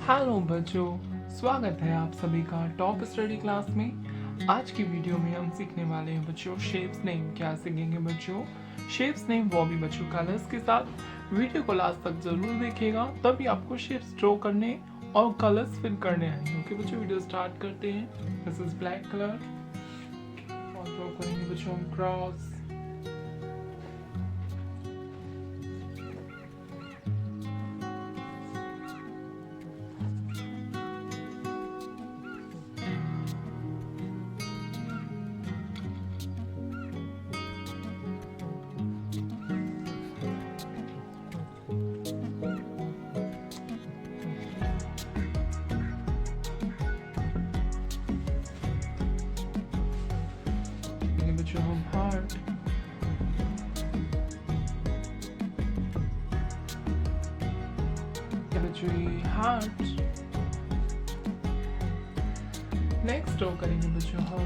Hello बच्चों, स्वागत है आप सभी का टॉप स्टडी क्लास में। आज की वीडियो में हम सीखने वाले हैं बच्चों शेप्स नेम। क्या सीखेंगे बच्चों? शेप्स नेम, वो भी बच्चों कलर्स के साथ। वीडियो को लास्ट तक जरूर देखिएगा, तभी आपको शेप्स ड्रॉ करने और कलर्स फिल करने आएंगे। ओके बच्चों, वीडियो स्टार्ट करते हैं। दिस इज ब्लैक कलर और ड्रॉ करेंगे बच्चों हम क्रॉस। बच्चों हम हार्ट, बच्चों ये हार्ट। नेक्स्ट ड्रॉ करेंगे बच्चों हम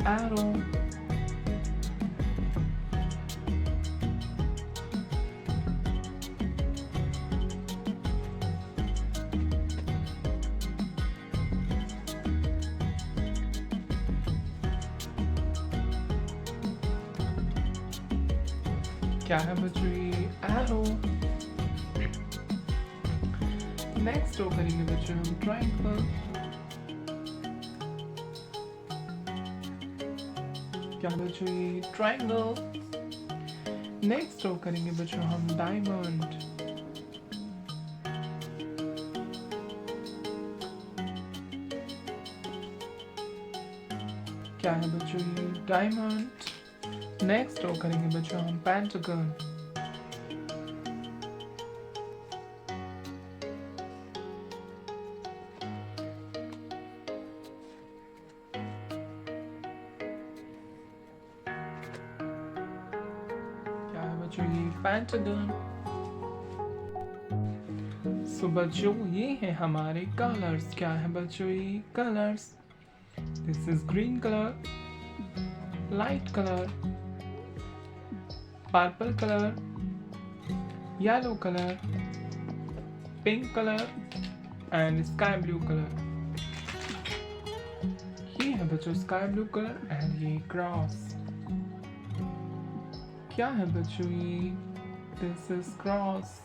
एरो। क्या है बच्चों? ये एरो। नेक्स्ट ड्रॉ करेंगे बच्चों हम ट्रायंगल। क्या बच्चों? ये ट्रायंगल। नेक्स्ट ड्रॉ करेंगे बच्चों हम डायमंड। क्या है बच्चों? ये डायमंड। नेक्स्ट ड्रॉ करेंगे बच्चों हम पेंटागन। क्या है बच्चों? ये पेंटागन। सो बच्चों ये है हमारे कलर्स। क्या है बच्चों? ये colours. This is green colour, light colour, purple colour, yellow colour, pink colour and sky blue colour. ये है बच्चों स्काई ब्लू कलर एंड ये क्रॉस। क्या है बच्चों? ये दिस इज क्रॉस।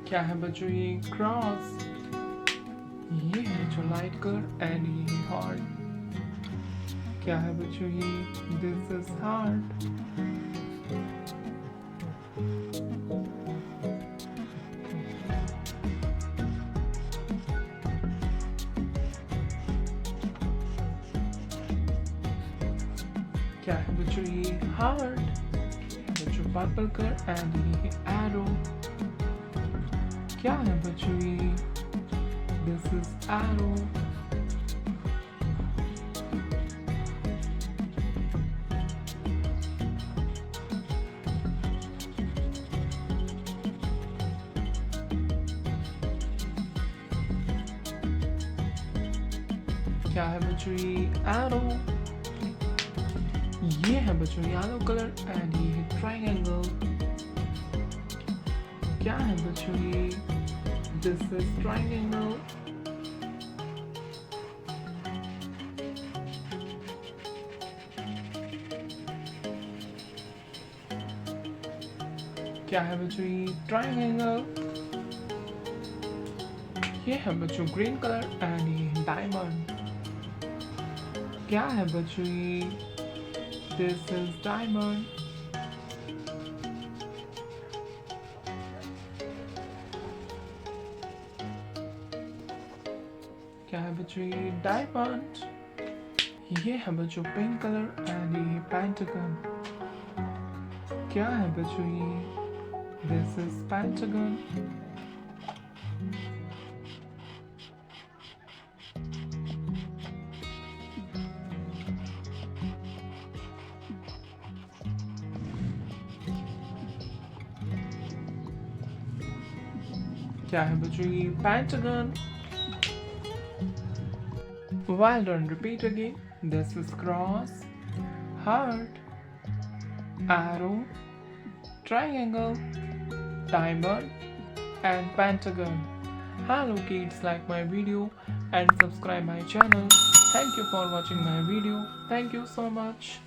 क्या है बच्चों? ये क्रॉस। ये है बच्चों लाइट कलर एंड ये हार्ट। क्या है बच्चों? ये दिस इज हार्ट। क्या है बच्चों? ये हार्ट। बच्चों पर्पल कलर एंड ये एरो। क्या है बच्चों? ये दिस इज एरो। क्या है बच्चों? ये एरो। ये है बच्चों येलो कलर एंड ये है ट्रायंगल। क्या है बच्चों? ये दिस इज ट्रायंगल। क्या है बच्चों? ये ट्रायंगल। ये है बच्चों ग्रीन कलर एंड ये है डायमंड। क्या है बच्चों? ये दिस इज डायमंड। क्या है बच्चों? ये डायमंड। ये है बच्चों पिंक कलर एंड ये पेंटागन। क्या है बच्चों? ये दिस इज पेंटागन। क्या है बच्चों ये? Pentagon. Well done. Repeat again. This is cross, heart, arrow, triangle, diamond, and pentagon. Hello kids, like my video and subscribe my channel. Thank you for watching my video. Thank you so much.